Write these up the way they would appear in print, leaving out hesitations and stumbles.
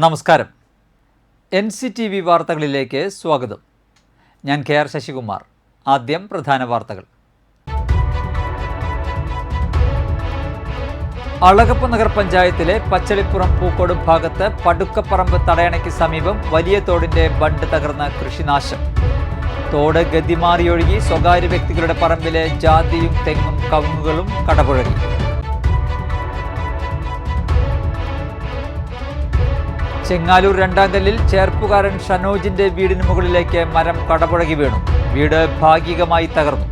നമസ്കാരം. NCTV വാർത്തകളിലേക്ക് സ്വാഗതം. ഞാൻ KR ശശികുമാർ. ആദ്യം പ്രധാന വാർത്തകൾ. അളഗപ്പ നഗർ പഞ്ചായത്തിലെ പച്ചളിപ്പുറം പൂക്കോട് ഭാഗത്ത് പടുക്കപ്പറമ്പ് തടയണയ്ക്ക് സമീപം വലിയ തോടിന്റെ ബണ്ട് തകർന്ന് കൃഷിനാശം. തോട് ഗതിമാറിയൊഴുകി സ്വകാര്യ വ്യക്തികളുടെ പറമ്പിലെ ജാതിയും തെങ്ങും കവുങ്ങുകളും കടപുഴകി. ചെങ്ങാലൂർ രണ്ടാങ്കല്ലിൽ ചേർപ്പുകാരൻ ഷനോജിന്റെ വീടിന് മുകളിലേക്ക് മരം കടപുഴകി വീണു. വീട് ഭാഗികമായി തകർന്നു.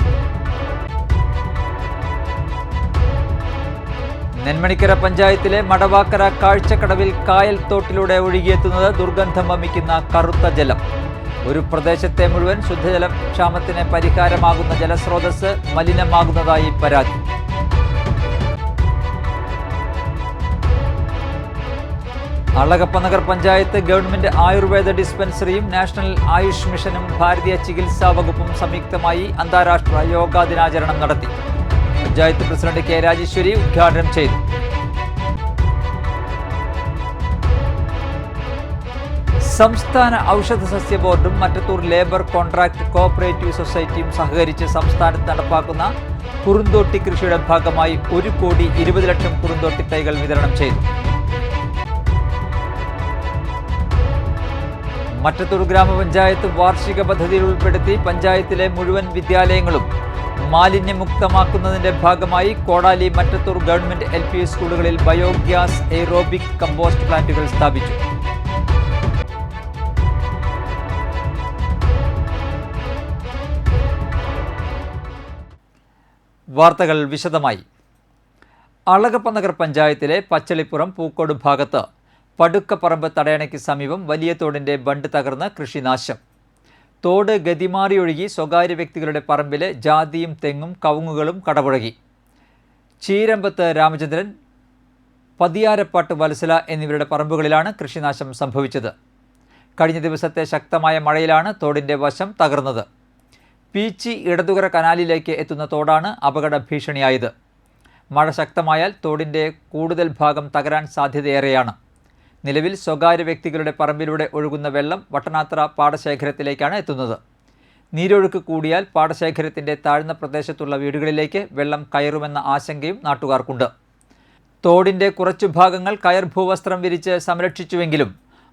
നെന്മണിക്കര പഞ്ചായത്തിലെ മടവാക്കര കാഴ്ചക്കടവിൽ കായൽ തോട്ടിലൂടെ ഒഴുകിയെത്തുന്നത് ദുർഗന്ധം വമിക്കുന്ന കറുത്ത ജലം. ഒരു പ്രദേശത്തെ മുഴുവൻ ശുദ്ധജല ക്ഷാമത്തിന് പരിഹാരമാകുന്ന ജലസ്രോതസ് മലിനമാകുന്നതായി പരാതി. അളഗപ്പ നഗർ പഞ്ചായത്ത് ഗവൺമെന്റ് ആയുർവേദ ഡിസ്പെൻസറിയും നാഷണൽ ആയുഷ് മിഷനും ഭാരതീയ ചികിത്സാ വകുപ്പും സംയുക്തമായി അന്താരാഷ്ട്ര യോഗാ ദിനാചരണം നടത്തി. Panchayat president K. രാജേശ്വരി ഉദ്ഘാടനം ചെയ്തു. സംസ്ഥാന ഔഷധ സസ്യ ബോർഡും മറ്റത്തൂർ ലേബർ കോൺട്രാക്ട് കോഓപ്പറേറ്റീവ് സൊസൈറ്റിയും സഹകരിച്ച് സംസ്ഥാനത്ത് നടപ്പാക്കുന്ന കുറുന്തോട്ടി കൃഷിയുടെ ഭാഗമായി 1,20,00,000 കുറുന്തോട്ടി തൈകൾ വിതരണം ചെയ്തു. മറ്റത്തൂർ ഗ്രാമപഞ്ചായത്ത് വാർഷിക പദ്ധതിയിൽ ഉൾപ്പെടുത്തി പഞ്ചായത്തിലെ മുഴുവൻ വിദ്യാലയങ്ങളും മാലിന്യമുക്തമാക്കുന്നതിന്റെ ഭാഗമായി കോടാലി മറ്റത്തൂർ ഗവൺമെന്റ് LP സ്കൂളുകളിൽ ബയോഗ്യാസ് എയ്റോബിക് കമ്പോസ്റ്റ് പ്ലാന്റുകൾ സ്ഥാപിച്ചു. വാർത്തകൾ വിശദമായി. അളഗപ്പ നഗർ പഞ്ചായത്തിലെ പച്ചളിപ്പുറം പൂക്കോട് ഭാഗത്ത് പടുക്കപ്പറമ്പ് തടയണയ്ക്ക് സമീപം വലിയ തോടിന്റെ ബണ്ട് തകർന്ന് കൃഷിനാശം. തോട് ഗതിമാറിയൊഴുകി സ്വകാര്യ വ്യക്തികളുടെ പറമ്പിലെ ജാതിയും തെങ്ങും കവുങ്ങുകളും കടപുഴകി. ചീരമ്പത്ത് രാമചന്ദ്രൻ, പതിയാരപ്പാട്ട് വത്സല എന്നിവരുടെ പറമ്പുകളിലാണ് കൃഷിനാശം സംഭവിച്ചത്. കഴിഞ്ഞ ദിവസത്തെ ശക്തമായ മഴയിലാണ് തോടിന്റെ വശം തകർന്നത്. പീച്ചി ഇടതുകര കനാലിലേക്ക് എത്തുന്ന തോടാണ് അപകട ഭീഷണിയായത്. മഴ ശക്തമായാൽ തോടിന്റെ കൂടുതൽ ഭാഗം തകരാൻ സാധ്യതയേറെയാണ്. നിലവിൽ സ്വകാര്യ വ്യക്തികളുടെ പറമ്പിലൂടെ ഒഴുകുന്ന വെള്ളം വട്ടനാത്ര പാടശേഖരത്തിലേക്കാണ് എത്തുന്നത്. നീരൊഴുക്ക് കൂടിയാൽ പാടശേഖരത്തിൻ്റെ താഴ്ന്ന പ്രദേശത്തുള്ള വീടുകളിലേക്ക് വെള്ളം കയറുമെന്ന ആശങ്കയും നാട്ടുകാർക്കുണ്ട്. തോടിൻ്റെ കുറച്ചു ഭാഗങ്ങൾ കയർ ഭൂവസ്ത്രം വിരിച്ച് സംരക്ഷിച്ചുവെങ്കിലും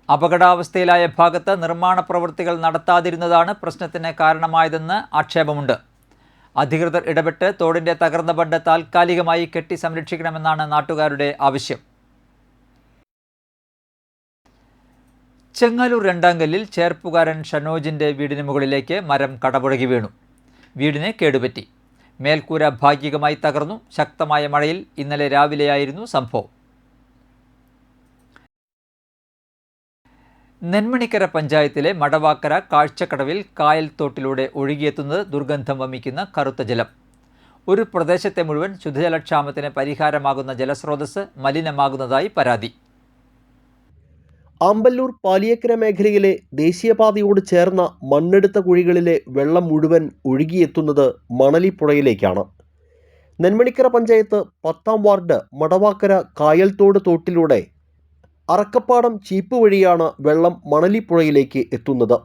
അപകടാവസ്ഥയിലായ ഭാഗത്ത് നിർമ്മാണ പ്രവൃത്തികൾ നടത്താതിരുന്നതാണ് പ്രശ്നത്തിന് കാരണമായതെന്ന് ആക്ഷേപമുണ്ട്. അധികൃതർ ഇടപെട്ട് തോടിൻ്റെ തകർന്ന ബണ്ട് താൽക്കാലികമായി കെട്ടി സംരക്ഷിക്കണമെന്നാണ് നാട്ടുകാരുടെ ആവശ്യം. ചെങ്ങാലൂർ രണ്ടാങ്കല്ലിൽ ചേർപ്പുകാരൻ ഷനോജിന്റെ വീടിന് മുകളിലേക്ക് മരം കടപുഴകി വീണു. വീടിന് കേടുപറ്റി. മേൽക്കൂര ഭാഗികമായി തകർന്നു. ശക്തമായ മഴയിൽ ഇന്നലെ രാവിലെയായിരുന്നു സംഭവം. നെന്മണിക്കര പഞ്ചായത്തിലെ മടവാക്കര കാഴ്ചക്കടവിൽ കായൽ തോട്ടിലൂടെ ഒഴുകിയെത്തുന്നത് ദുർഗന്ധം വമിക്കുന്ന കറുത്ത ജലം. ഒരു പ്രദേശത്തെ മുഴുവൻ ശുദ്ധജലക്ഷാമത്തിന് പരിഹാരമാകുന്ന ജലസ്രോതസ് മലിനമാകുന്നതായി പരാതി. ആമ്പല്ലൂർ പാലിയേക്കര മേഖലയിലെ ദേശീയപാതയോട് ചേർന്ന മണ്ണെടുത്ത കുഴികളിലെ വെള്ളം മുഴുവൻ ഒഴുകിയെത്തുന്നത് മണലിപ്പുഴയിലേക്കാണ്. നെന്മണിക്കര പഞ്ചായത്ത് 10-ാം വാർഡ് മടവാക്കര കായൽത്തോട് തോട്ടിലൂടെ അറക്കപ്പാടം ചീപ്പ് വഴിയാണ് വെള്ളം മണലിപ്പുഴയിലേക്ക് എത്തുന്നത്.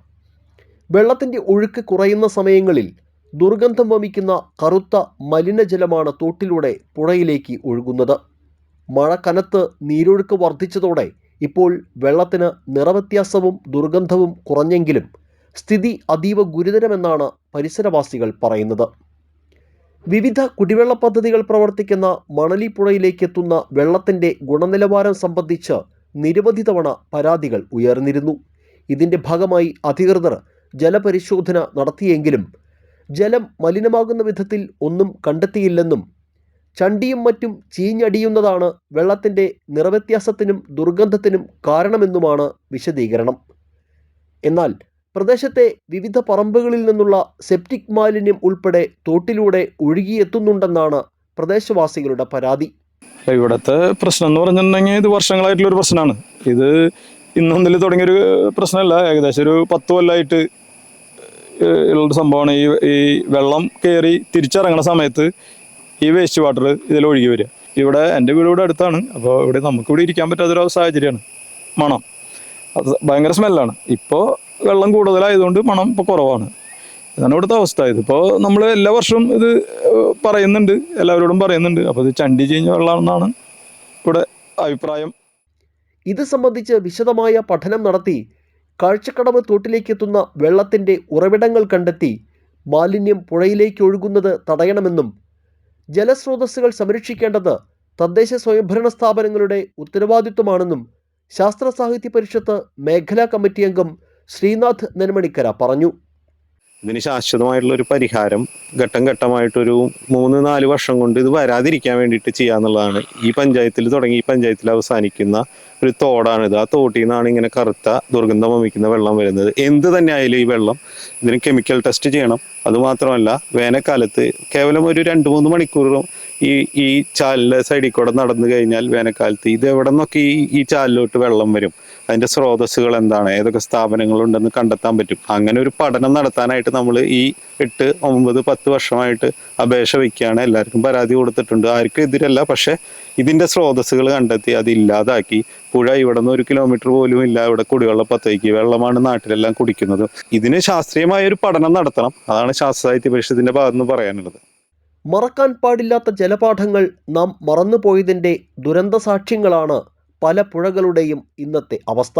വെള്ളത്തിൻ്റെ ഒഴുക്ക് കുറയുന്ന സമയങ്ങളിൽ ദുർഗന്ധം വമിക്കുന്ന കറുത്ത മലിനജലമാണ് തോട്ടിലൂടെ പുഴയിലേക്ക് ഒഴുകുന്നത്. മഴ കനത്ത് നീരൊഴുക്ക് വർദ്ധിച്ചതോടെ ഇപ്പോൾ വെള്ളത്തിന് നിറവ്യത്യാസവും ദുർഗന്ധവും കുറഞ്ഞെങ്കിലും സ്ഥിതി അതീവ ഗുരുതരമെന്നാണ് പരിസരവാസികൾ പറയുന്നത്. വിവിധ കുടിവെള്ള പദ്ധതികൾ പ്രവർത്തിക്കുന്ന മണലിപ്പുഴയിലേക്കെത്തുന്ന വെള്ളത്തിൻ്റെ ഗുണനിലവാരം സംബന്ധിച്ച് നിരവധി തവണ പരാതികൾ ഉയർന്നിരുന്നു. ഇതിൻ്റെ ഭാഗമായി അധികൃതർ ജലപരിശോധന നടത്തിയെങ്കിലും ജലം മലിനമാകുന്ന വിധത്തിൽ ഒന്നും കണ്ടെത്തിയില്ലെന്നും ചണ്ടിയും മറ്റും ചീഞ്ഞടിയുന്നതാണ് വെള്ളത്തിൻ്റെ നിറവ്യത്യാസത്തിനും ദുർഗന്ധത്തിനും കാരണമെന്നുമാണ് വിശദീകരണം. എന്നാൽ പ്രദേശത്തെ വിവിധ പറമ്പുകളിൽ നിന്നുള്ള സെപ്റ്റിക് മാലിന്യം ഉൾപ്പെടെ തോട്ടിലൂടെ ഒഴുകിയെത്തുന്നുണ്ടെന്നാണ് പ്രദേശവാസികളുടെ പരാതി. ഇവിടുത്തെ പ്രശ്നം എന്ന് പറഞ്ഞിട്ടുണ്ടെങ്കിൽ ഇത് വർഷങ്ങളായിട്ടുള്ളൊരു പ്രശ്നമാണ്. ഇത് ഇന്നൊന്നിൽ തുടങ്ങിയൊരു പ്രശ്നമല്ല. ഏകദേശം ഒരു 10 കൊല്ലമായിട്ട് ഉള്ളൊരു സംഭവമാണ്. ഈ വെള്ളം കയറി തിരിച്ചിറങ്ങുന്ന സമയത്ത് ഈ വേസ്റ്റ് വാട്ടർ ഇതിൽ ഒഴുകി വരിക. ഇവിടെ എൻ്റെ വീട് ഇവിടെ അടുത്താണ്. അപ്പോൾ ഇവിടെ നമുക്കിവിടെ ഇരിക്കാൻ പറ്റാത്തൊരു സാഹചര്യമാണ്. മണം അത് ഭയങ്കര സ്മെല്ലാണ്. ഇപ്പോൾ വെള്ളം കൂടുതലായതുകൊണ്ട് മണം ഇപ്പോൾ കുറവാണ്. ഇതാണ് ഇവിടുത്തെ അവസ്ഥ. ഇതിപ്പോൾ നമ്മൾ എല്ലാ വർഷവും ഇത് പറയുന്നുണ്ട്, എല്ലാവരോടും പറയുന്നുണ്ട്. അപ്പോൾ ഇത് ചണ്ടി ചീഞ്ഞ വെള്ളമാണെന്നാണ് ഇവിടെ അഭിപ്രായം. ഇത് സംബന്ധിച്ച് വിശദമായ പഠനം നടത്തി കാഴ്ചക്കടവ് തോട്ടിലേക്കെത്തുന്ന വെള്ളത്തിൻ്റെ ഉറവിടങ്ങൾ കണ്ടെത്തി മാലിന്യം പുഴയിലേക്ക് ഒഴുകുന്നത് തടയണമെന്നും ജലസ്രോതസ്സുകൾ സംരക്ഷിക്കേണ്ടത് തദ്ദേശ സ്വയംഭരണ സ്ഥാപനങ്ങളുടെ ഉത്തരവാദിത്വമാണെന്നും ശാസ്ത്ര സാഹിത്യ പരിഷത്ത് മേഖലാ കമ്മിറ്റി അംഗം ശ്രീനാഥ് നെന്മണിക്കര പറഞ്ഞു. ഇതിന് ശാശ്വതമായിട്ടുള്ള ഒരു പരിഹാരം ഘട്ടം ഘട്ടമായിട്ടൊരു 3-4 വർഷം കൊണ്ട് ഇത് വരാതിരിക്കാൻ വേണ്ടിയിട്ട് ചെയ്യാന്നുള്ളതാണ്. ഈ പഞ്ചായത്തിൽ തുടങ്ങി ഈ പഞ്ചായത്തിൽ അവസാനിക്കുന്ന ഒരു തോടാണിത്. ആ തോട്ടിൽ നിന്നാണ് ഇങ്ങനെ കറുത്ത ദുർഗന്ധം വമിക്കുന്ന വെള്ളം വരുന്നത്. എന്ത് തന്നെ ആയാലും ഈ വെള്ളം ഇതിന് കെമിക്കൽ ടെസ്റ്റ് ചെയ്യണം. അതുമാത്രമല്ല, വേനൽക്കാലത്ത് കേവലം ഒരു 2-3 മണിക്കൂറും ഈ ചാലിൻ്റെ സൈഡിൽ കൂടെ നടന്നു കഴിഞ്ഞാൽ വേനൽക്കാലത്ത് ഇത് എവിടെ നിന്നൊക്കെ ഈ ചാലിലോട്ട് വെള്ളം വരും, അതിൻ്റെ സ്രോതസ്സുകൾ എന്താണ്, ഏതൊക്കെ സ്ഥാപനങ്ങളുണ്ടെന്ന് കണ്ടെത്താൻ പറ്റും. അങ്ങനെ ഒരു പഠനം നടത്താനായിട്ട് നമ്മൾ ഈ 8, 9, 10 വർഷമായിട്ട് അപേക്ഷ വയ്ക്കുകയാണ്. എല്ലാവർക്കും പരാതി കൊടുത്തിട്ടുണ്ട്, ആർക്കും എതിരല്ല. പക്ഷേ ഇതിൻ്റെ സ്രോതസ്സുകൾ കണ്ടെത്തി അത് ഇല്ലാതാക്കി പുഴ ഇവിടെ നിന്ന് 1 കിലോമീറ്റർ പോലും ഇല്ല, ഇവിടെ കുടിവെള്ള പദ്ധതിക്ക് വെള്ളമാണ് നാട്ടിലെല്ലാം കുടിക്കുന്നത്. ഇതിന് ശാസ്ത്രീയമായ ഒരു പഠനം നടത്തണം. അതാണ് ശാസ്ത്ര സാഹിത്യ പരിഷത്തിൻ്റെ ഭാഗത്ത് നിന്ന് പറയാനുള്ളത്. മറക്കാൻ പാടില്ലാത്ത ജലപാഠങ്ങൾ നാം മറന്നുപോയതിൻ്റെ ദുരന്ത സാക്ഷ്യങ്ങളാണ് പല പുഴകളുടെയും ഇന്നത്തെ അവസ്ഥ.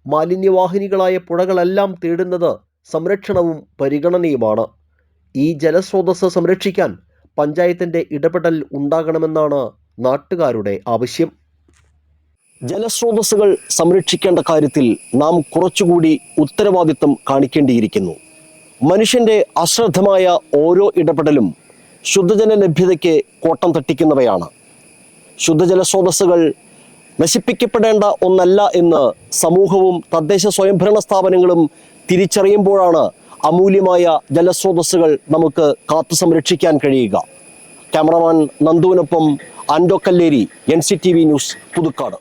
മാലിന്യവാഹിനികളായ പുഴകളെല്ലാം തേടുന്നത് സംരക്ഷണവും പരിഗണനയുമാണ്. ഈ ജലസ്രോതസ് സംരക്ഷിക്കാൻ പഞ്ചായത്തിൻ്റെ ഇടപെടൽ ഉണ്ടാകണമെന്നാണ് നാട്ടുകാരുടെ ആവശ്യം. ജലസ്രോതസ്സുകൾ സംരക്ഷിക്കേണ്ട കാര്യത്തിൽ നാം കുറച്ചുകൂടി ഉത്തരവാദിത്തം കാണിക്കേണ്ടിയിരിക്കുന്നു. മനുഷ്യൻ്റെ അശ്രദ്ധമായ ഓരോ ഇടപെടലും ശുദ്ധജല ലഭ്യതയ്ക്ക് കോട്ടം തട്ടിക്കുന്നവയാണ്. ശുദ്ധജല സ്രോതസ്സുകൾ നശിപ്പിക്കപ്പെടേണ്ട ഒന്നല്ല എന്ന് സമൂഹവും തദ്ദേശ സ്വയംഭരണ സ്ഥാപനങ്ങളും തിരിച്ചറിയുമ്പോഴാണ് അമൂല്യമായ ജലസ്രോതസ്സുകൾ നമുക്ക് കാത്തു സംരക്ഷിക്കാൻ കഴിയുക. ക്യാമറമാൻ നന്ദുവിനൊപ്പം Ando Kalleri, NCTV news, Puthukkad.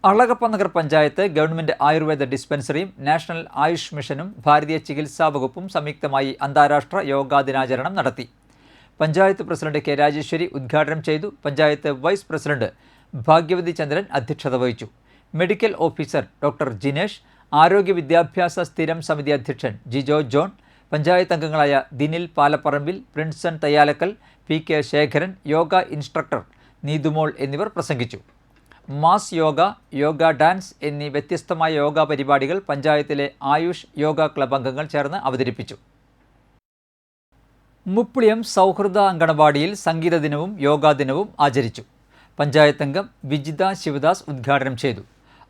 Alagappa Nagar panchayat government Ayurveda ഡിസ്പെൻസറിയും നാഷണൽ ആയുഷ് മിഷനും ഭാരതീയ ചികിത്സാ വകുപ്പും സംയുക്തമായി അന്താരാഷ്ട്ര യോഗാ ദിനാചരണം നടത്തി. പഞ്ചായത്ത് പ്രസിഡന്റ് കെ രാജേശ്വരി ഉദ്ഘാടനം ചെയ്തു. പഞ്ചായത്ത് വൈസ് പ്രസിഡന്റ് ഭാഗ്യവതി ചന്ദ്രൻ അധ്യക്ഷത വഹിച്ചു. മെഡിക്കൽ ഓഫീസർ ഡോക്ടർ ജിനേഷ്, ആരോഗ്യ വിദ്യാഭ്യാസ സ്ഥിരം സമിതി അധ്യക്ഷൻ ജിജോ ജോൺ, പഞ്ചായത്ത് അംഗങ്ങളായ ദിനിൽ പാലപ്പറമ്പിൽ, പ്രിൻസൺ തയ്യാലക്കൽ, PK ശേഖരൻ, യോഗ ഇൻസ്ട്രക്ടർ നീതുമോൾ എന്നിവർ പ്രസംഗിച്ചു. മാസ് യോഗ, യോഗ ഡാൻസ് എന്നീ വ്യത്യസ്തമായ യോഗ പരിപാടികൾ പഞ്ചായത്തിലെ ആയുഷ് യോഗ ക്ലബ് അംഗങ്ങൾ ചേർന്ന് അവതരിപ്പിച്ചു. മുപ്പിളിയം സൗഹൃദ അങ്കണവാടിയിൽ സംഗീത ദിനവും യോഗാ ദിനവും ആചരിച്ചു. പഞ്ചായത്ത് അംഗം വിജിത ശിവദാസ് ഉദ്ഘാടനം ചെയ്തു.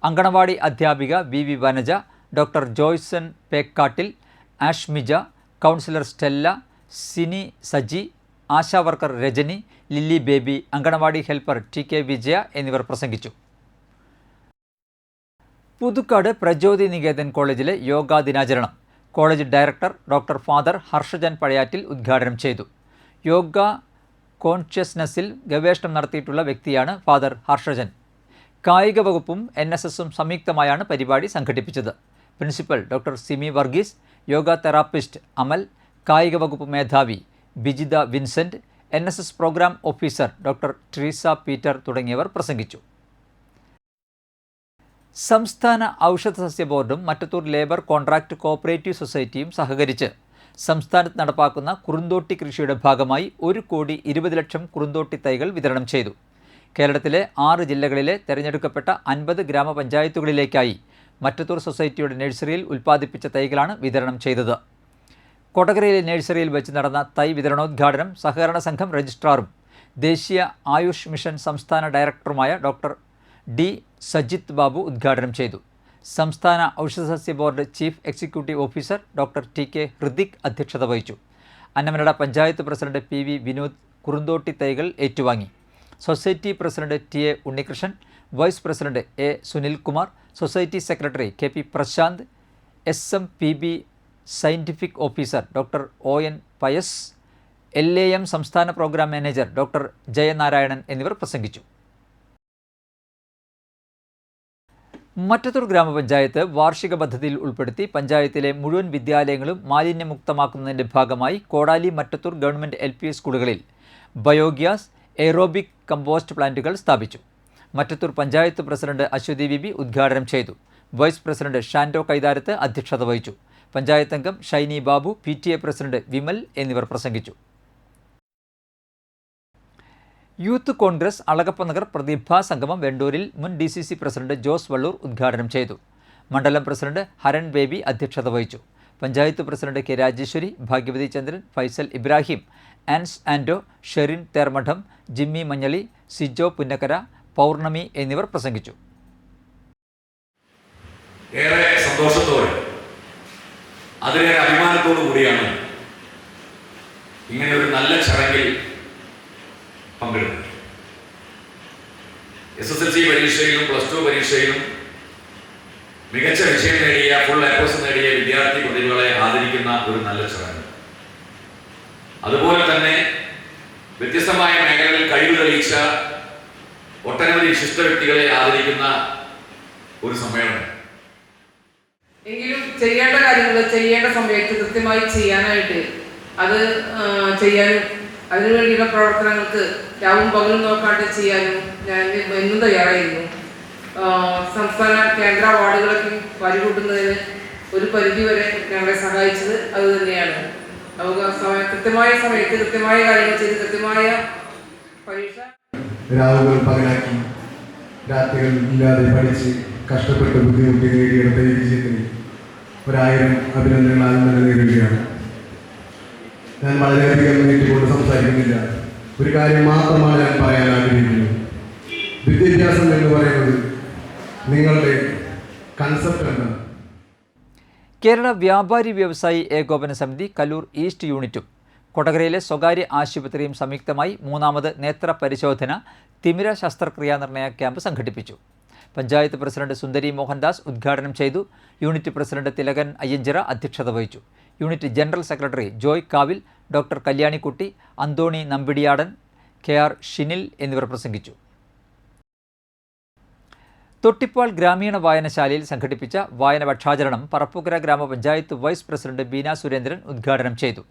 അങ്കണവാടി അധ്യാപിക VV Vanaja, doctor Joyson Pekkattil, Ashmija, councillor Stella, Sini Saji, ASHA worker Rajani, Lilly Baby, anganwadi helper TK Vijaya എന്നിവർ പ്രസംഗിച്ചു. പുതുക്കാട് പ്രജ്യോതി നികേതൻ കോളേജിലെ യോഗാ ദിനാചരണം college director doctor father Harshajan Pazhayattil ഉദ്ഘാടനം ചെയ്തു. യോഗ കോൺഷ്യസ്നസ്സിൽ ഗവേഷണം നടത്തിയിട്ടുള്ള വ്യക്തിയാണ് ഫാദർ ഹർഷജൻ. കായിക വകുപ്പും NSSും സംയുക്തമായാണ് പരിപാടി സംഘടിപ്പിച്ചത്. Principal doctor Simi Varghese, yoga therapist Amal, കായിക വകുപ്പ് മേധാവി Bijitha Vincent, NSS programme officer doctor Treesa Peter തുടങ്ങിയവർ പ്രസംഗിച്ചു. സംസ്ഥാന ഔഷധസസ്യ ബോർഡും മറ്റത്തൂർ ലേബർ കോൺട്രാക്ട് കോഓപ്പറേറ്റീവ് സൊസൈറ്റിയും സഹകരിച്ച് സംസ്ഥാനത്ത് നടപ്പാക്കുന്ന കുറുന്തോട്ടി കൃഷിയുടെ ഭാഗമായി 1,20,00,000 കുറുന്തോട്ടി തൈകൾ വിതരണം ചെയ്തു. കേരളത്തിലെ 6 ജില്ലകളിലെ തിരഞ്ഞെടുക്കപ്പെട്ട 50 ഗ്രാമപഞ്ചായത്തുകളിലേക്കായി മറ്റത്തൂർ സൊസൈറ്റിയുടെ നഴ്സറിയിൽ ഉൽപ്പാദിപ്പിച്ച തൈകളാണ് വിതരണം ചെയ്തത്. കൊടകരയിലെ നഴ്സറിയിൽ വെച്ച് നടന്ന തൈ വിതരണോദ്ഘാടനം സഹകരണ സംഘം രജിസ്ട്രാറും ദേശീയ ആയുഷ് മിഷൻ സംസ്ഥാന ഡയറക്ടറുമായ ഡോക്ടർ D സജിത് ബാബു ഉദ്ഘാടനം ചെയ്തു. സംസ്ഥാന ഔഷധസസ്യ board chief executive officer doctor TK Hridik അധ്യക്ഷത വഹിച്ചു. അന്നമനട പഞ്ചായത്ത് പ്രസിഡന്റ് PV വിനോദ് കുറുന്തോട്ടി തൈകൾ ഏറ്റുവാങ്ങി. Society president TA Unnikrishnan, vice president A Sunilkumar, society secretary KP Prasanth, SMPB scientific officer doctor ON Pius, LAM സംസ്ഥാന പ്രോഗ്രാം മാനേജർ ഡോക്ടർ ജയനാരായണൻ എന്നിവർ പ്രസംഗിച്ചു. മറ്റത്തൂർ ഗ്രാമപഞ്ചായത്ത് വാർഷിക പദ്ധതിയിൽ ഉൾപ്പെടുത്തി പഞ്ചായത്തിലെ മുഴുവൻ വിദ്യാലയങ്ങളും മാലിന്യമുക്തമാക്കുന്നതിൻ്റെ ഭാഗമായി കോടാലി മറ്റത്തൂർ ഗവൺമെൻറ് LP സ്കൂളുകളിൽ ബയോഗ്യാസ്, എയ്റോബിക് കമ്പോസ്റ്റ് പ്ലാന്റുകൾ സ്ഥാപിച്ചു. മറ്റത്തൂർ പഞ്ചായത്ത് പ്രസിഡന്റ് അശ്വതി ബിബി ഉദ്ഘാടനം ചെയ്തു. വൈസ് പ്രസിഡന്റ് ഷാൻഡോ കൈതാരത്ത് അധ്യക്ഷത വഹിച്ചു. പഞ്ചായത്ത് അംഗം ഷൈനി ബാബു, PTA പ്രസിഡന്റ് വിമൽ എന്നിവർ പ്രസംഗിച്ചു. യൂത്ത് കോൺഗ്രസ് അളഗപ്പനഗർ പ്രതിഭാ സംഗമം വെണ്ടൂരിൽ മുൻ DCC പ്രസിഡന്റ് ജോസ് വള്ളൂർ ഉദ്ഘാടനം ചെയ്തു. മണ്ഡലം പ്രസിഡന്റ് ഹരൺ ബേബി അധ്യക്ഷത വഹിച്ചു. Panchayat president K. രാജേശ്വരി, ഭാഗ്യവതി ചന്ദ്രൻ, ഫൈസൽ ഇബ്രാഹിം, ആൻസ് ആൻഡോ, ഷെറിൻ തേർമഠം, ജിമ്മി മഞ്ഞളി, സിജോ പുന്നക്കര, പൗർണമി എന്നിവർ പ്രസംഗിച്ചു. ഏറെ സന്തോഷത്തോടെ അതിലേറെ അഭിമാനത്തോടു കൂടിയാണ് ഇങ്ങനെ ഒരു നല്ല ചടങ്ങിൽ പങ്കെടുക്കുന്നത്. SSLC പരീക്ഷയിലും +2 പരീക്ഷയിലും മികച്ച വിജയം നേടിയ ഫുൾ A+ നേടിയ വിദ്യാർത്ഥി പ്രതിഭകളെ ആദരിക്കുന്ന ഒരു നല്ല ചടങ്ങ്. അതുപോലെ തന്നെ വ്യത്യസ്തമായ മേഖലകളിൽ കഴിവ് തെളിയിച്ച ഒട്ടനവധി വിശിഷ്ട വ്യക്തികളെ ആദരിക്കുന്ന ഒരു സമ്മേളനം. എങ്കിലും ചെയ്യേണ്ട കാര്യങ്ങൾ ചെയ്യേണ്ട സമയത്ത് കൃത്യമായി ചെയ്യാനായിട്ട് അത് ചെയ്യാനും അതിനുവേണ്ടിയുള്ള പ്രവർത്തനങ്ങൾക്ക് രാവും പകലും നോക്കാണ്ട് ചെയ്യാനും ഞാൻ എന്നും തയ്യാറായിരുന്നു. സംസ്ഥാന കേന്ദ്ര അവാർഡുകളൊക്കെ വരികൂട്ടുന്നതിന് ഒരു പരിധിവരെ ഞങ്ങളെ സഹായിച്ചത് അത് തന്നെയാണ്. കൃത്യമായ സമയത്ത് കൃത്യമായ കാര്യങ്ങൾ ചെയ്ത് കൃത്യമായ പരീക്ഷ രാവുകൾ പകലാക്കി രാത്രികൾ ഇല്ലാതെ പഠിച്ച് കഷ്ടപ്പെട്ട് ബുദ്ധിമുട്ടി നേടിയെടുത്ത ഈ വിജയത്തിന് 1000 അഭിനന്ദനങ്ങൾ ആദ്യം തന്നെ നേരിടുകയാണ്. ഞാൻ വളരെയധികം നീട്ടിക്കൊണ്ട് സംസാരിക്കുന്നില്ല. ഒരു കാര്യം മാത്രമാണ് ഞാൻ പറയാൻ ആഗ്രഹിക്കുന്നത്. വിദ്യാഭ്യാസം എന്ന് പറയുന്നത് നിങ്ങളുടെ കൺസെപ്റ്റ് എന്താണ്? കേരള വ്യാപാരി വ്യവസായി ഏകോപന സമിതി കല്ലൂർ ഈസ്റ്റ് യൂണിറ്റും കൊടകരയിലെ സ്വകാര്യ ആശുപത്രിയും സംയുക്തമായി 3ാമത് നേത്ര പരിശോധന തിമിര ശസ്ത്രക്രിയാ നിർണയ ക്യാമ്പ് സംഘടിപ്പിച്ചു. പഞ്ചായത്ത് പ്രസിഡന്റ് സുന്ദരി മോഹൻദാസ് ഉദ്ഘാടനം ചെയ്തു. യൂണിറ്റ് പ്രസിഡന്റ് തിലകൻ അയ്യഞ്ചിറ അധ്യക്ഷത വഹിച്ചു. യൂണിറ്റ് ജനറൽ സെക്രട്ടറി ജോയ് കാവിൽ, ഡോക്ടർ കല്യാണിക്കുട്ടി, അന്തോണി നമ്പിടിയാടൻ, KR ഷിനിൽ എന്നിവർ പ്രസംഗിച്ചു. തൊട്ടിപ്പാൾ ഗ്രാമീണ വായനശാലയിൽ സംഘടിപ്പിച്ച വായന പക്ഷാചരണം പറപ്പുകര ഗ്രാമപഞ്ചായത്ത് വൈസ് പ്രസിഡന്റ് ബീന സുരേന്ദ്രൻ ഉദ്ഘാടനം ചെയ്തു.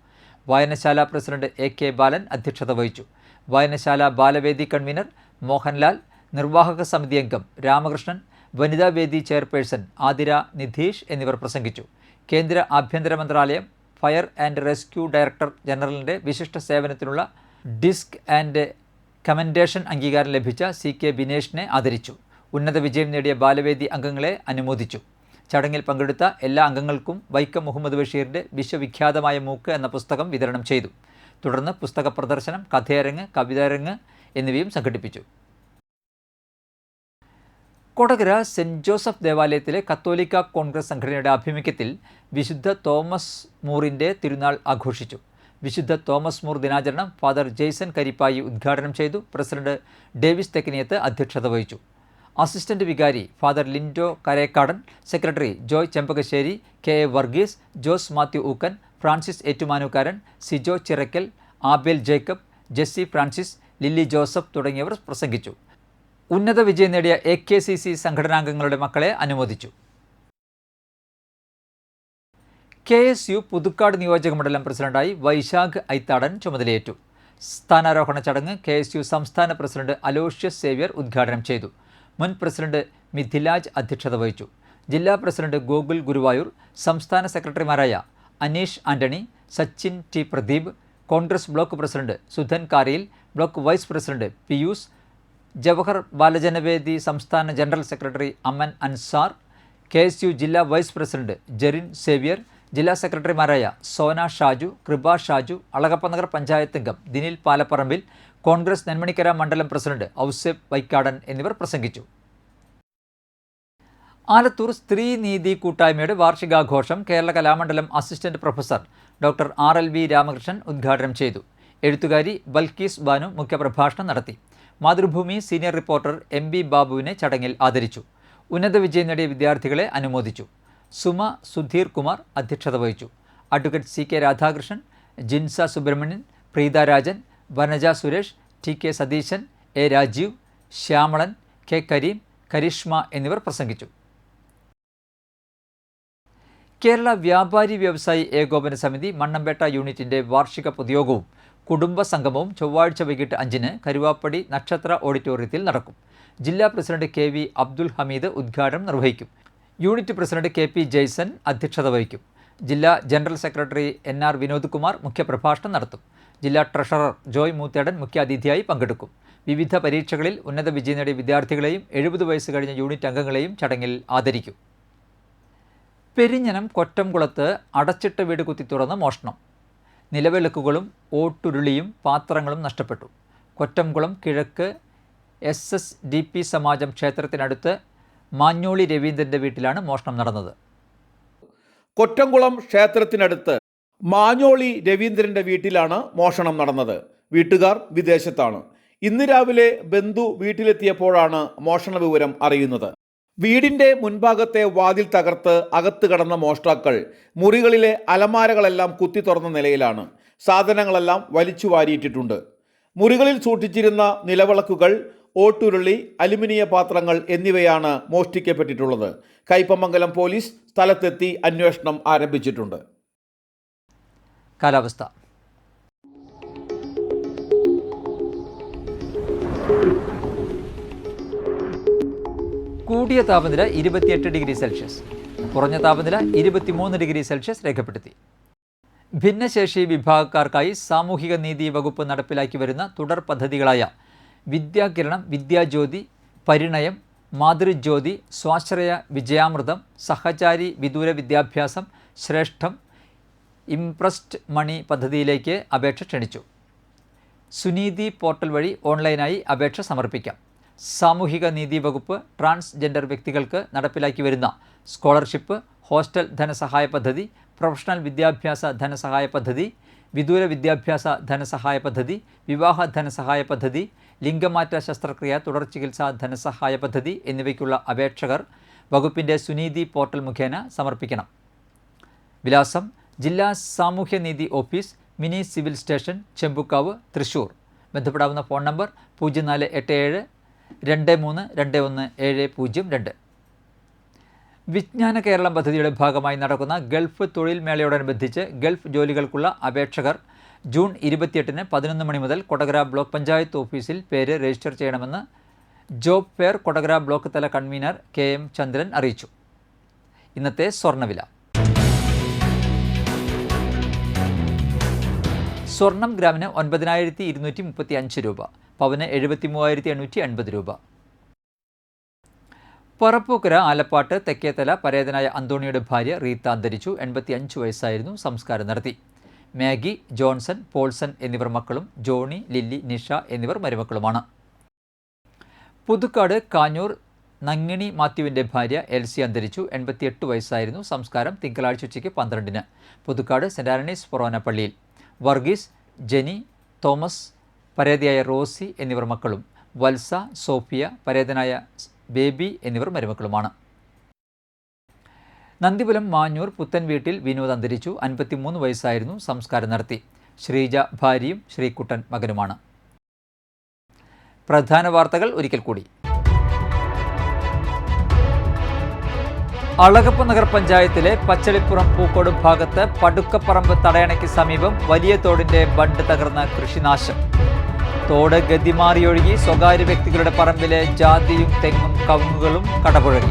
വായനശാല പ്രസിഡന്റ് AK ബാലൻ അധ്യക്ഷത വഹിച്ചു. വായനശാല ബാലവേദി കൺവീനർ മോഹൻലാൽ, നിർവാഹക സമിതി അംഗം രാമകൃഷ്ണൻ, വനിതാവേദി ചെയർപേഴ്സൺ ആതിര നിധീഷ് എന്നിവർ പ്രസംഗിച്ചു. കേന്ദ്ര ആഭ്യന്തര മന്ത്രാലയം ഫയർ ആൻഡ് റെസ്ക്യൂ ഡയറക്ടർ ജനറലിൻ്റെ വിശിഷ്ട സേവനത്തിനുള്ള ഡിസ്ക് ആൻഡ് കമൻഡേഷൻ അംഗീകാരം ലഭിച്ച CK ബിനേഷിനെ ആദരിച്ചു. ഉന്നത വിജയം നേടിയ ബാലവേദി അംഗങ്ങളെ അനുമോദിച്ചു. ചടങ്ങിൽ പങ്കെടുത്ത എല്ലാ അംഗങ്ങൾക്കും വൈക്കം മുഹമ്മദ് ബഷീറിൻ്റെ വിശ്വവിഖ്യാതമായ മൂക്ക് എന്ന പുസ്തകം വിതരണം ചെയ്തു. തുടർന്ന് പുസ്തക പ്രദർശനം, കഥയരങ്ങ്, കവിതാരങ്ങ് എന്നിവയും സംഘടിപ്പിച്ചു. കൊടകര സെൻറ് ജോസഫ് ദേവാലയത്തിലെ കത്തോലിക്ക കോൺഗ്രസ് സംഘടനയുടെ ആഭിമുഖ്യത്തിൽ വിശുദ്ധ തോമസ് മൂറിൻ്റെ തിരുനാൾ ആഘോഷിച്ചു. വിശുദ്ധ തോമസ് മൂർ ദിനാചരണം ഫാദർ ജെയ്സൺ കരിപ്പായി ഉദ്ഘാടനം ചെയ്തു. പ്രസിഡന്റ് ഡേവിസ് തെക്കിനിയത്ത് അധ്യക്ഷത വഹിച്ചു. അസിസ്റ്റന്റ് വികാരി father Lindo Karekkadan, secretary Joy Chembakassery, KA Varghese, Jose Mathew Ookkan, Francis Ettumanookkaran, Sijo Chirakkal, Abel Jacob, Jessy Francis, Lilly Joseph തുടങ്ങിയവർ പ്രസംഗിച്ചു. ഉന്നത വിജയം നേടിയ AKCC സംഘടനാംഗങ്ങളുടെ മക്കളെ അനുമോദിച്ചു. KSU പുതുക്കാട് നിയോജക മണ്ഡലം പ്രസിഡന്റായി വൈശാഖ് ഐത്താടൻ ചുമതലയേറ്റു. സ്ഥാനാരോഹണ ചടങ്ങ് KSU സംസ്ഥാന പ്രസിഡന്റ് അലോഷ്യസ് സേവ്യർ ഉദ്ഘാടനം ചെയ്തു. മുൻ പ്രസിഡന്റ് മിഥിലാജ് അധ്യക്ഷത വഹിച്ചു. ജില്ലാ പ്രസിഡന്റ് ഗോകുൽ ഗുരുവായൂർ, സംസ്ഥാന സെക്രട്ടറിമാരായ Aneesh Antony, Sachin T Pradeep, Congress block president Sudhan Kariyil, block vice president Piyus, Jawahar Balajanavedi സംസ്ഥാന general secretary Aman Ansar, KSU ജില്ലാ വൈസ് പ്രസിഡന്റ് ജെറിൻ സേവ്യർ, ജില്ലാ സെക്രട്ടറിമാരായ സോന ഷാജു, കൃപ ഷാജു, അളഗപ്പനഗർ പഞ്ചായത്ത് അംഗം ദിനിൽ പാലപ്പറമ്പിൽ, കോൺഗ്രസ് നെന്മണിക്കര മണ്ഡലം പ്രസിഡന്റ് ഔസേബ് വൈക്കാടൻ എന്നിവർ പ്രസംഗിച്ചു. ആലത്തൂർ സ്ത്രീ നീതി കൂട്ടായ്മയുടെ വാർഷികാഘോഷം Kerala Kalamandalam assistant professor doctor RLV Ramakrishnan ഉദ്ഘാടനം ചെയ്തു. എഴുത്തുകാരി ബൽക്കീസ് ബാനു മുഖ്യപ്രഭാഷണം നടത്തി. മാതൃഭൂമി സീനിയർ റിപ്പോർട്ടർ MB ബാബുവിനെ ചടങ്ങിൽ ആദരിച്ചു. ഉന്നത വിജയം നേടിയ വിദ്യാർത്ഥികളെ അനുമോദിച്ചു. സുമ സുധീർ കുമാർ അധ്യക്ഷത വഹിച്ചു. Advocate CK Radhakrishnan, Jinsa Subramanian, Preetha Rajan, Vanaja Suresh, TK Satheesan, A Rajeev, Shyamalan, K Kareem, Karishma എന്നിവർ പ്രസംഗിച്ചു. കേരള വ്യാപാരി വ്യവസായി ഏകോപന സമിതി മണ്ണമ്പേട്ട യൂണിറ്റിൻ്റെ വാർഷിക പൊതുയോഗവും കുടുംബ സംഗമവും ചൊവ്വാഴ്ച വൈകിട്ട് 5-ന് കരുവാപ്പടി നക്ഷത്ര ഓഡിറ്റോറിയത്തിൽ നടക്കും. ജില്ലാ പ്രസിഡന്റ് KV അബ്ദുൽ ഹമീദ് ഉദ്ഘാടനം നിർവഹിക്കും. യൂണിറ്റ് പ്രസിഡന്റ് KP ജെയ്സൺ അധ്യക്ഷത വഹിക്കും. ജില്ലാ general secretary NR Vinod Kumar മുഖ്യപ്രഭാഷണം നടത്തും. ജില്ലാ ട്രഷറർ ജോയ് മൂത്തേടൻ മുഖ്യാതിഥിയായി പങ്കെടുക്കും. വിവിധ പരീക്ഷകളിൽ ഉന്നത വിജയം നേടിയ വിദ്യാർത്ഥികളെയും 70 വയസ്സ് കഴിഞ്ഞ യൂണിറ്റ് അംഗങ്ങളെയും ചടങ്ങിൽ ആദരിക്കും. പെരിഞ്ഞനം കൊറ്റംകുളത്ത് അടച്ചിട്ട വീട് കുത്തി തുറന്ന് മോഷണം. നിലവിളക്കുകളും ഓട്ടുരുളിയും പാത്രങ്ങളും നഷ്ടപ്പെട്ടു. കൊറ്റംകുളം കിഴക്ക് SSDP സമാജം ക്ഷേത്രത്തിനടുത്ത് മാഞ്ഞോളി രവീന്ദ്രൻ്റെ വീട്ടിലാണ് മോഷണം നടന്നത്. കൊറ്റംകുളം ക്ഷേത്രത്തിനടുത്ത് മാഞ്ഞോളി രവീന്ദ്രൻ്റെ വീട്ടിലാണ് മോഷണം നടന്നത്. വീട്ടുകാർ വിദേശത്താണ്. ഇന്ന് രാവിലെ ബന്ധു വീട്ടിലെത്തിയപ്പോഴാണ് മോഷണ വിവരം അറിയുന്നത്. വീടിൻ്റെ മുൻഭാഗത്തെ വാതിൽ തകർത്ത് അകത്ത് കടന്ന മോഷ്ടാക്കൾ മുറികളിലെ അലമാരകളെല്ലാം കുത്തി തുറന്ന നിലയിലാണ്. സാധനങ്ങളെല്ലാം വലിച്ചു വാരിയിട്ടിട്ടുണ്ട്. മുറികളിൽ സൂക്ഷിച്ചിരുന്ന നിലവിളക്കുകൾ, ഓട്ടുരുളി, അലുമിനിയ പാത്രങ്ങൾ എന്നിവയാണ് മോഷ്ടിക്കപ്പെട്ടിട്ടുള്ളത്. കയ്പമംഗലം പോലീസ് സ്ഥലത്തെത്തി അന്വേഷണം ആരംഭിച്ചിട്ടുണ്ട്. കാലാവസ്ഥ. കൂടിയ താപനില 28 ഡിഗ്രി സെൽഷ്യസ്, കുറഞ്ഞ താപനില 23 ഡിഗ്രി സെൽഷ്യസ് രേഖപ്പെടുത്തി. ഭിന്നശേഷി വിഭാഗക്കാർക്കായി സാമൂഹിക നീതി വകുപ്പ് നടപ്പിലാക്കി വരുന്ന തുടർ പദ്ധതികളായ വിദ്യാകിരണം, വിദ്യാജ്യോതി, പരിണയം, മാതൃജ്യോതി, സ്വാശ്രയ വിജയാമൃതം, സഹചാരി വിദൂര വിദ്യാഭ്യാസം, ശ്രേഷ്ഠം, ഇംപ്രസ്ഡ് മണി പദ്ധതിയിലേക്ക് അപേക്ഷ ക്ഷണിച്ചു. സുനീതി പോർട്ടൽ വഴി ഓൺലൈനായി അപേക്ഷ സമർപ്പിക്കാം. സാമൂഹിക നീതി വകുപ്പ് ട്രാൻസ്ജെൻഡർ വ്യക്തികൾക്ക് നടപ്പിലാക്കി വരുന്ന സ്കോളർഷിപ്പ്, ഹോസ്റ്റൽ ധനസഹായ പദ്ധതി, പ്രൊഫഷണൽ വിദ്യാഭ്യാസ ധനസഹായ പദ്ധതി, വിദൂര വിദ്യാഭ്യാസ ധനസഹായ പദ്ധതി, വിവാഹ ധനസഹായ പദ്ധതി, ലിംഗമാറ്റ ശസ്ത്രക്രിയ തുടർ ചികിത്സാ ധനസഹായ പദ്ധതി എന്നിവയ്ക്കുള്ള അപേക്ഷകർ വകുപ്പിൻ്റെ സുനീതി പോർട്ടൽ മുഖേന സമർപ്പിക്കണം. വിലാസം: ജില്ലാ സാമൂഹ്യനീതി office, mini civil station, Chembukkavu, Thrissur. ബന്ധപ്പെടാവുന്ന ഫോൺ നമ്പർ 0487 23 21 702. വിജ്ഞാന കേരളം പദ്ധതിയുടെ ഭാഗമായി നടക്കുന്ന ഗൾഫ് തൊഴിൽ മേളയോടനുബന്ധിച്ച് ഗൾഫ് ജോലികൾക്കുള്ള അപേക്ഷകർ ജൂൺ 28-ന് 11 മണി മുതൽ കൊടകര ബ്ലോക്ക് പഞ്ചായത്ത് ഓഫീസിൽ പേര് രജിസ്റ്റർ ചെയ്യണമെന്ന് ജോബ് ഫെയർ കൊടകര ബ്ലോക്ക് തല കൺവീനർ KM ചന്ദ്രൻ അറിയിച്ചു. ഇന്നത്തെ സ്വർണ്ണവില. സ്വർണം ഗ്രാമിന് 9235 രൂപ, പവന് 73,880 രൂപ. പറപ്പൂക്കര ആലപ്പാട്ട് തെക്കേത്തല പരേതനായ അന്തോണിയുടെ ഭാര്യ റീത്ത അന്തരിച്ചു. 85 വയസ്സായിരുന്നു. സംസ്കാരം നടത്തി. മാഗി, ജോൺസൺ, പോൾസൺ എന്നിവർ മക്കളും, ജോണി, ലില്ലി, നിഷ എന്നിവർ മരുമക്കളുമാണ്. പുതുക്കാട് കാഞ്ഞൂർ നങ്ങിണി മാത്യുവിൻ്റെ ഭാര്യ എൽസി അന്തരിച്ചു. 88 വയസ്സായിരുന്നു. സംസ്കാരം തിങ്കളാഴ്ച ഉച്ചയ്ക്ക് 12-ന് പുതുക്കാട് സെൻറ് ആന്റണീസ് ഫൊറോന പള്ളിയിൽ. വർഗീസ്, ജെനി, തോമസ്, പരേതയായ റോസി എന്നിവർ മക്കളും, വത്സ, സോഫിയ, പരേതനായ ബേബി എന്നിവർ മരുമക്കളുമാണ്. നന്ദിപുരം മാഞ്ഞൂർ പുത്തൻ വീട്ടിൽ വിനോദ് അന്തരിച്ചു. 53 വയസ്സായിരുന്നു. സംസ്കാരം നടത്തി. ശ്രീജ ഭാര്യയും ശ്രീകുട്ടൻ മകനുമാണ്. പ്രധാന വാർത്തകൾ ഒരിക്കൽ കൂടി. അളഗപ്പ നഗർ പഞ്ചായത്തിലെ പച്ചളിപ്പുറം പൂക്കോട് ഭാഗത്ത് പടുക്കപ്പറമ്പ് തടയണയ്ക്ക് സമീപം വലിയ തോടിന്റെ ബണ്ട് തകർന്ന് കൃഷിനാശം. തോട് ഗതിമാറിയൊഴുകി സ്വകാര്യ വ്യക്തികളുടെ പറമ്പിലെ ജാതിയും തെങ്ങും കവുങ്ങുകളും കടപുഴകി.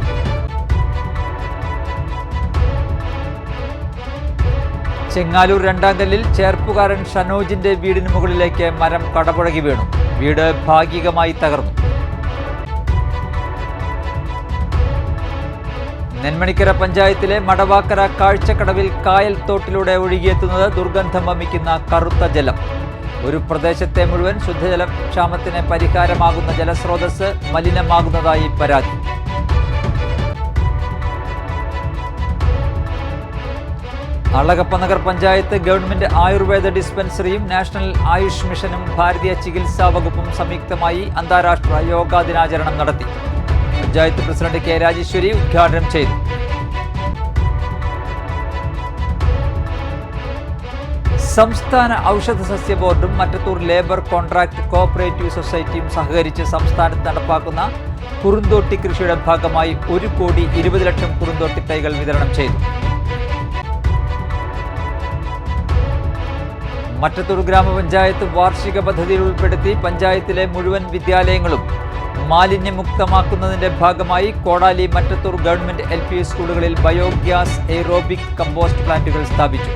ചെങ്ങാലൂർ രണ്ടാങ്കല്ലിൽ ചേർപ്പുകാരൻ ഷനോജിന്റെ വീടിന് മുകളിലേക്ക് മരം കടപുഴകി വീണു. വീട് ഭാഗികമായി തകർന്നു. നെന്മണിക്കര പഞ്ചായത്തിലെ മടവാക്കര കാഴ്ചക്കടവിൽ കായൽ തോട്ടിലൂടെ ഒഴുകിയെത്തുന്നത് ദുർഗന്ധം വമിക്കുന്ന കറുത്ത ജലം. ഒരു പ്രദേശത്തെ മുഴുവൻ ശുദ്ധജല ക്ഷാമത്തിന് പരിഹാരമാകുന്ന ജലസ്രോതസ് മലിനമാകുന്നതായി പരാതി. അളഗപ്പ നഗർ പഞ്ചായത്ത് ഗവൺമെന്റ് ആയുർവേദ ഡിസ്പെൻസറിയും നാഷണൽ ആയുഷ് മിഷനും ഭാരതീയ ചികിത്സാ വകുപ്പും സംയുക്തമായി അന്താരാഷ്ട്ര യോഗാ ദിനാചരണം നടത്തി. പഞ്ചായത്ത് പ്രസിഡന്റ് കെ രാജേശ്വരി ഉദ്ഘാടനം ചെയ്തു. സംസ്ഥാന ഔഷധ സസ്യ ബോർഡും മറ്റത്തൂർ ലേബർ കോൺട്രാക്ട് കോഓപ്പറേറ്റീവ് സൊസൈറ്റിയും സഹകരിച്ച് സംസ്ഥാനത്ത് നടപ്പാക്കുന്ന കുറുന്തോട്ടി കൃഷിയുടെ ഭാഗമായി 1,20 ലക്ഷം കുറുന്തോട്ടി തൈകൾ വിതരണം ചെയ്തു. മറ്റത്തൂർ ഗ്രാമപഞ്ചായത്ത് വാർഷിക പദ്ധതിയിൽ ഉൾപ്പെടുത്തി പഞ്ചായത്തിലെ മുഴുവൻ വിദ്യാലയങ്ങളും മാലിന്യമുക്തമാക്കുന്നതിന്റെ ഭാഗമായി കോടാലി മറ്റത്തൂർ ഗവൺമെന്റ് LP സ്കൂളുകളിൽ ബയോഗ്യാസ് എയ്റോബിക് കമ്പോസ്റ്റ് പ്ലാന്റുകൾ സ്ഥാപിച്ചു.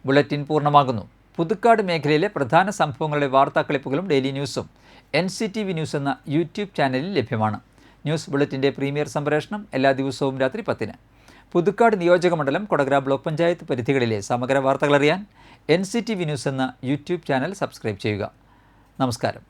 ബുള്ളറ്റിൻ പൂർണ്ണമാകുന്നു. പുതുക്കാട് മേഖലയിലെ പ്രധാന സംഭവങ്ങളുടെ വാർത്താക്ലിപ്പുകളും ഡെയിലി ന്യൂസും NCTV ന്യൂസ് എന്ന യൂട്യൂബ് ചാനലിൽ ലഭ്യമാണ്. ന്യൂസ് ബുള്ളറ്റിൻ്റെ പ്രീമിയർ സംപ്രേഷണം എല്ലാ ദിവസവും രാത്രി 10-ന്. പുതുക്കാട് നിയോജകമണ്ഡലം, കൊടകര ബ്ലോക്ക് പഞ്ചായത്ത് പരിധികളിലെ സമഗ്ര വാർത്തകളറിയാൻ NCTV ന്യൂസ് എന്ന യൂട്യൂബ് ചാനൽ സബ്സ്ക്രൈബ് ചെയ്യുക. നമസ്കാരം.